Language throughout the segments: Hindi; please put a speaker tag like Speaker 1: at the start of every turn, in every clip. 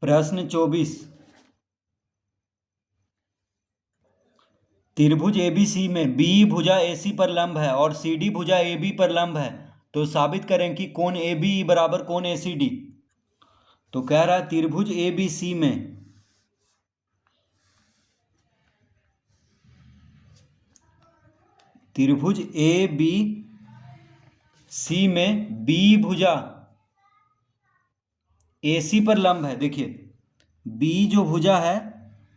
Speaker 1: प्रश्न 24। त्रिभुज एबीसी में बी भुजा एसी पर लंब है और सीडी भुजा एबी पर लंब है, तो साबित करें कि कोण एबी बराबर कोण एसीडी। तो कह रहा है त्रिभुज एबीसी में त्रिभुज ए बी सी में बी भुजा एसी पर लंब है। देखिए बी जो भुजा है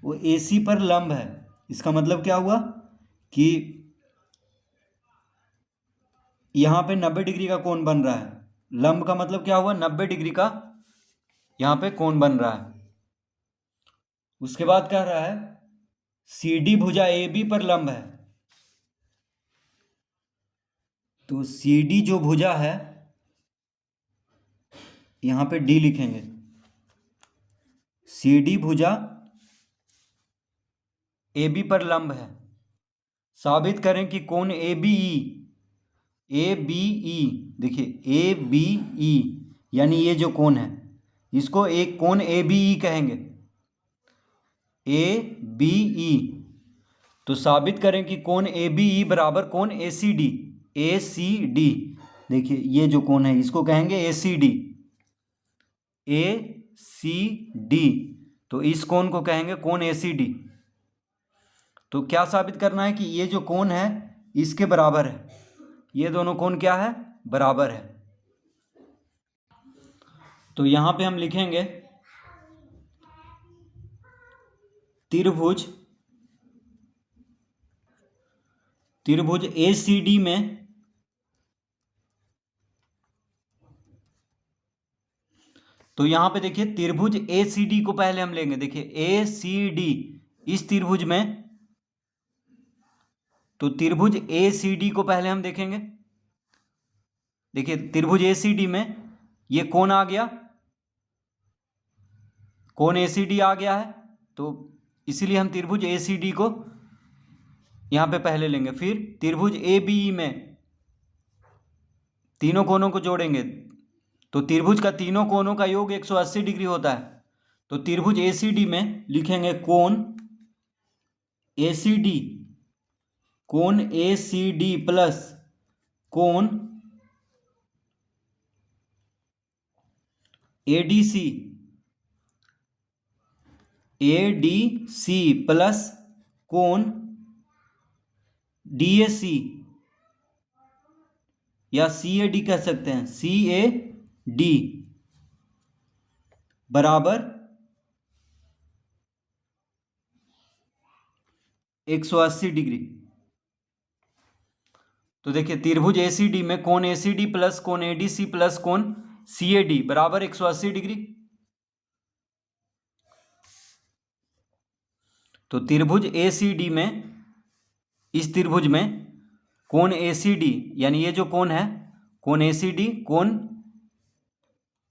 Speaker 1: वो एसी पर लंब है। इसका मतलब क्या हुआ कि यहाँ पे 90 डिग्री का कोण बन रहा है। लंब का मतलब क्या हुआ, 90 डिग्री का यहाँ पे कोण बन रहा है। उसके बाद कह रहा है सीडी भुजा ए बी पर लंब है। तो सीडी जो भुजा है यहाँ पे डी लिखेंगे। सीडी भुजा ए बी पर लंब है। साबित करें कि कोण ए बी ई, देखिए ए बी ई यानी ये जो कोण है इसको एक कोण ए बी ई कहेंगे। ए बी ई, तो साबित करें कि कोण ए बी ई बराबर कोण ए सी डी। ए सी डी, देखिए ये जो कोण है इसको कहेंगे ए सी डी। ए सी डी, तो इस कोण को कहेंगे कोण ए सी डी। तो क्या साबित करना है कि ये जो कोण है इसके बराबर है। ये दोनों कोण क्या है, बराबर है। तो यहां पे हम लिखेंगे त्रिभुज ए सी डी में तो यहां पे देखिए त्रिभुज ए सी डी को पहले हम लेंगे। देखिए ए सी डी इस त्रिभुज में, तो त्रिभुज ए सी डी को पहले हम देखेंगे। देखिए त्रिभुज ए सी डी में ये कोण आ गया, कोण ए सी डी आ गया है, तो इसीलिए हम त्रिभुज ए सी डी को यहां पे पहले लेंगे। फिर त्रिभुज ए बी ई में तीनों कोणों को जोड़ेंगे, तो त्रिभुज का तीनों कोणों का योग 180 डिग्री होता है। तो त्रिभुज ए सी डी में लिखेंगे कोण ए सी डी, कोण ए सी डी प्लस कोण एडीसी, एडीसी प्लस कोण डीएसी या सीएडी कह सकते हैं, सीएडी बराबर 180 डिग्री। तो देखिए त्रिभुज एसीडी में कोण एसीडी प्लस कोण एडीसी प्लस कोण सीएडी बराबर 180 डिग्री। तो त्रिभुज एसीडी में, इस त्रिभुज में कोण एसीडी यानी ये जो कोण है कोण एसीडी, कोण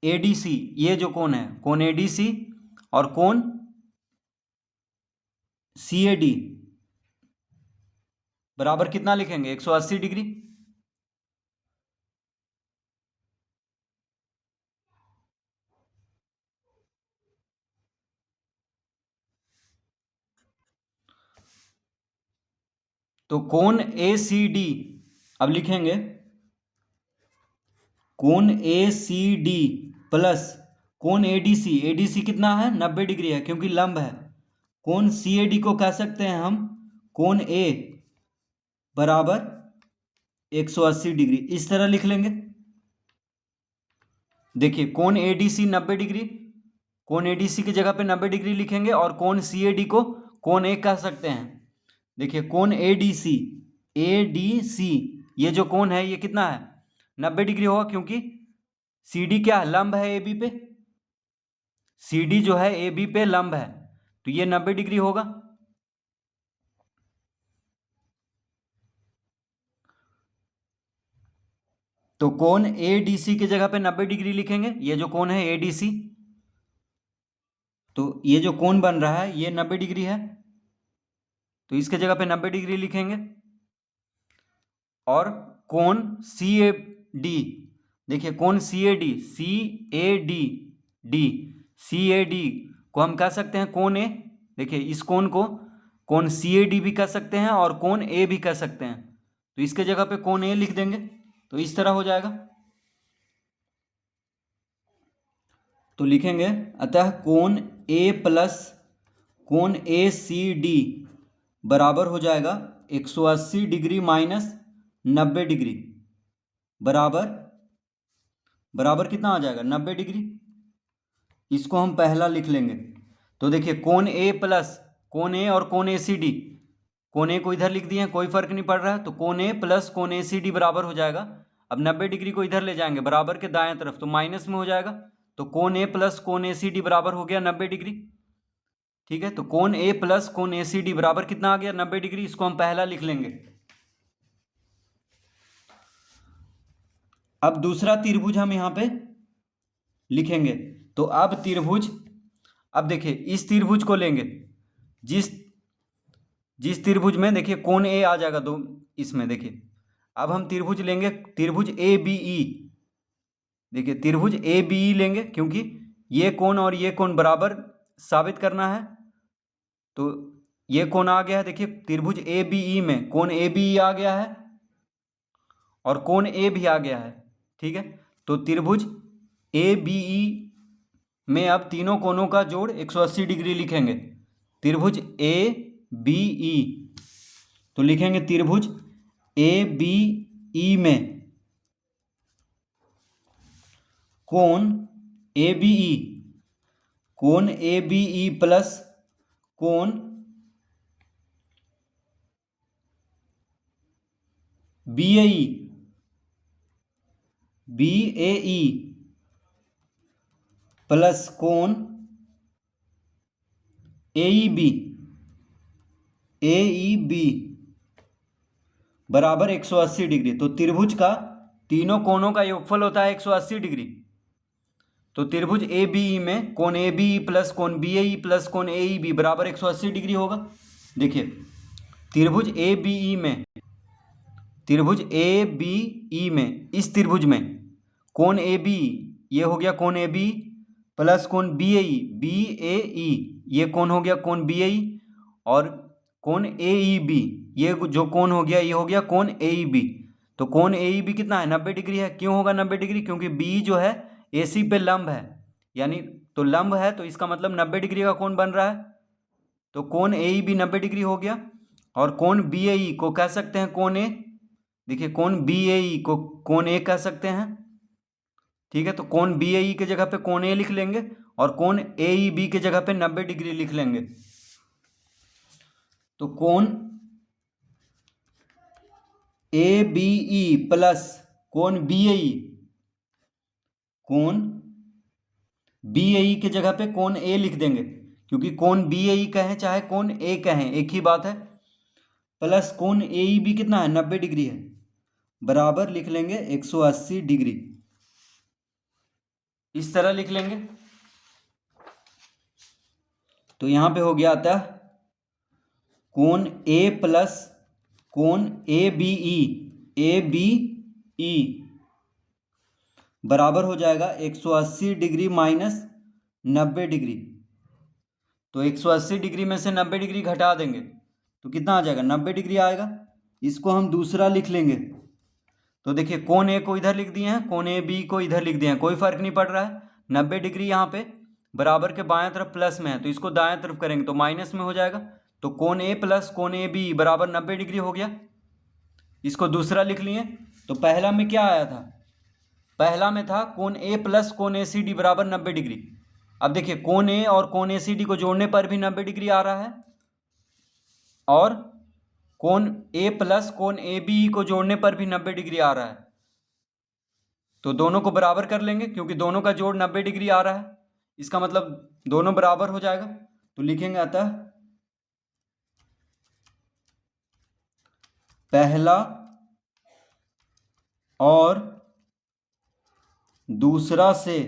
Speaker 1: एडीसी ये जो कोण है कोण एडीसी, और कोण सीएडी बराबर कितना लिखेंगे, 180 डिग्री। तो कोण ए सी डी अब लिखेंगे कोण ए सी डी प्लस कोण एडीसी, एडीसी कितना है 90 डिग्री है क्योंकि लंब है। कोण सी ए डी को कह सकते हैं हम कोण ए बराबर 180 डिग्री, इस तरह लिख लेंगे। देखिए कोण एडीसी 90 डिग्री, कोण एडीसी की जगह पे 90 डिग्री लिखेंगे और कोण सीएडी को कोण ए कह सकते हैं। देखिए कोण एडीसी, एडीसी ये जो कोण है ये कितना है 90 डिग्री होगा क्योंकि सीडी क्या है, लंब है एबी पे। सीडी जो है एबी पे लंब है तो ये 90 डिग्री होगा। तो कोण एडीसी की जगह पे 90 डिग्री लिखेंगे। ये जो कोण है एडीसी, तो ये जो कोण बन रहा है ये 90 डिग्री है तो इसके जगह पे 90 डिग्री लिखेंगे। और कोण सी ए डी, देखिए कोण C A D, C A D D CAD को हम कह सकते हैं कोण ए। देखिए इस कोण को कोण CAD भी कह सकते हैं और कोण ए भी कह सकते हैं। तो इसके जगह पे कोण ए लिख देंगे तो इस तरह हो जाएगा। तो लिखेंगे अतः कोण ए प्लस कोण ACD बराबर हो जाएगा 180 डिग्री माइनस 90 डिग्री बराबर बराबर कितना आ जाएगा 90 डिग्री। इसको हम पहला लिख लेंगे। तो देखिए कोण ए प्लस कोण ए और कोण ACD, कोण ए को इधर लिख दिए, कोई फर्क नहीं पड़ रहा है। तो कोण ए प्लस कोण ACD बराबर हो जाएगा। अब 90 डिग्री को इधर ले जाएंगे बराबर के दाएं तरफ तो माइनस में हो जाएगा। तो कोण ए प्लस कोण ACD बराबर हो गया 90 डिग्री। ठीक है, तो कोण ए प्लस कोण ACD बराबर कितना आ गया 90 डिग्री। इसको हम पहला लिख लेंगे। अब दूसरा त्रिभुज हम यहाँ पे लिखेंगे। तो अब त्रिभुज, अब देखिए इस त्रिभुज को लेंगे, जिस त्रिभुज में देखिए कोण ए आ जाएगा दो इसमें। देखिए अब हम त्रिभुज लेंगे, त्रिभुज ABE। देखिए त्रिभुज ABE लेंगे क्योंकि ये कोण और ये कोण बराबर साबित करना है। तो ये कोण आ गया है, देखिए त्रिभुज ABE में कोण ABE आ गया है और कोण A भी आ गया है। ठीक है, तो त्रिभुज ABE में अब तीनों कोणों का जोड़ 180 डिग्री लिखेंगे। त्रिभुज ABE, तो लिखेंगे त्रिभुज ABE में कोण ABE, कोण ABE प्लस कोण BAE प्लस कोण AEB बराबर 180 डिग्री। तो त्रिभुज का तीनों कोणों का योगफल होता है 180 डिग्री। तो त्रिभुज ABE में कोण ABE प्लस कोण BAE प्लस कोण AEB बराबर 180 डिग्री होगा। देखिए त्रिभुज ABE में इस त्रिभुज में कोण ABE ये हो गया कोण ABE प्लस कोण BAE ये कोण हो गया कोण BAE और कोण AEB ये जो कोण हो गया ये हो गया कोण AEB। तो कोण AEB कितना है 90 डिग्री है। क्यों होगा 90 डिग्री? क्योंकि B जो है AC पे लंब है, यानी तो लंब है तो इसका मतलब 90 डिग्री का कोण बन रहा है। तो कोण AEB 90 डिग्री हो गया। और कोण BAE को कह सकते हैं कोण A। देखिए कोण BAE को कोण A कह सकते हैं। ठीक है, तो कोण BAE के जगह पे कोण A लिख लेंगे और कोण AEB के जगह पे 90 डिग्री लिख लेंगे। तो कोण ABE प्लस कोण BAE के जगह पे कोण A लिख देंगे क्योंकि कोण BAE कहें चाहे कोण A कहें एक ही बात है। प्लस कोण AEB कितना है 90 डिग्री है, बराबर लिख लेंगे 180 डिग्री। इस तरह लिख लेंगे। तो यहां पे हो गया आता कोण A प्लस कोण ABE बराबर हो जाएगा 180 डिग्री माइनस 90 डिग्री। तो 180 डिग्री में से 90 डिग्री घटा देंगे तो कितना आ जाएगा 90 डिग्री आएगा। इसको हम दूसरा लिख लेंगे। तो देखिए कोण A को इधर लिख दिए हैं, कोण AB को इधर लिख दिए हैं, कोई फर्क नहीं पड़ रहा है। 90 डिग्री यहाँ पे बराबर के बाएं तरफ प्लस में है तो इसको दाएं तरफ करेंगे तो माइनस में हो जाएगा। तो कोण A प्लस कोण AB बराबर 90 डिग्री हो गया। इसको दूसरा लिख लिए। तो पहला में क्या आया था? पहला में था कोण A प्लस कोण ACD बराबर 90 डिग्री। अब देखिए कोण A और कोण ACD को जोड़ने पर भी 90 डिग्री आ रहा है और कोण A प्लस कोण ABE को जोड़ने पर भी 90 डिग्री आ रहा है। तो दोनों को बराबर कर लेंगे क्योंकि दोनों का जोड़ 90 डिग्री आ रहा है, इसका मतलब दोनों बराबर हो जाएगा। तो लिखेंगे अतः पहला और दूसरा से,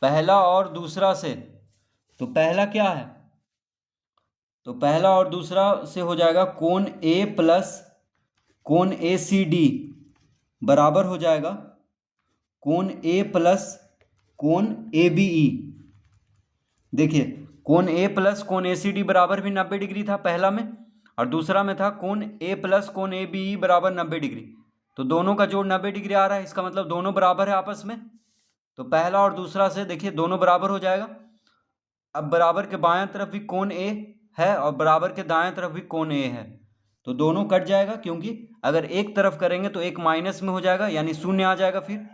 Speaker 1: पहला और दूसरा से, तो पहला क्या है? तो पहला और दूसरा से हो जाएगा कोण A प्लस कोण ACD बराबर हो जाएगा कोण A प्लस कोण ABE। देखिए कोण ए प्लस कोण ए सी डी बराबर भी 90 डिग्री था पहला में, और दूसरा में था कोण ए प्लस कोण ए बी ई बराबर 90 डिग्री। तो दोनों का जोड़ 90 डिग्री आ रहा है, इसका मतलब दोनों बराबर है आपस में। तो पहला और दूसरा से देखिए दोनों बराबर हो जाएगा। अब बराबर के बाएं तरफ भी कोण ए है और बराबर के दाएं तरफ भी कोण ए है, तो दोनों कट जाएगा, क्योंकि अगर एक तरफ करेंगे तो एक माइनस में हो जाएगा यानी शून्य आ जाएगा फिर।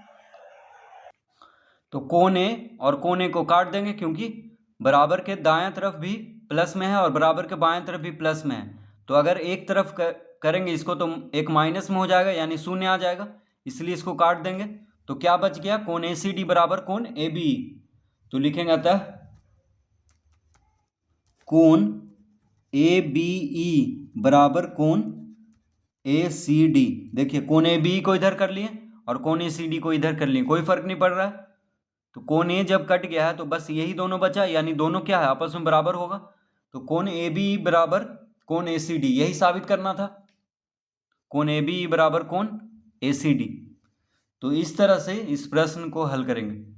Speaker 1: तो कोण ए और कोण ए को काट देंगे, क्योंकि बराबर के दाएं तरफ भी प्लस में है और बराबर के बाएं तरफ भी प्लस में है। तो अगर एक तरफ करेंगे इसको तो एक माइनस में हो जाएगा यानी शून्य आ जाएगा, इसलिए इसको काट देंगे। तो क्या बच गया, कोण ए सी डी बराबर कोण ए बी ई। तो लिखेंगे अतः कोण ए बी ई बराबर कोण ए सी डी। देखिए कोण ए बी को इधर कर लिए और कोण ए सी डी को इधर कर लिए, कोई फर्क नहीं पड़ रहा है। तो कोण ए जब कट गया है तो बस यही दोनों बचा, यानी दोनों क्या है आपस में बराबर होगा। तो कोण ए बी बराबर कोण ए सी डी, यही साबित करना था, कोण ए बी बराबर कोण ए सी डी। तो इस तरह से इस प्रश्न को हल करेंगे।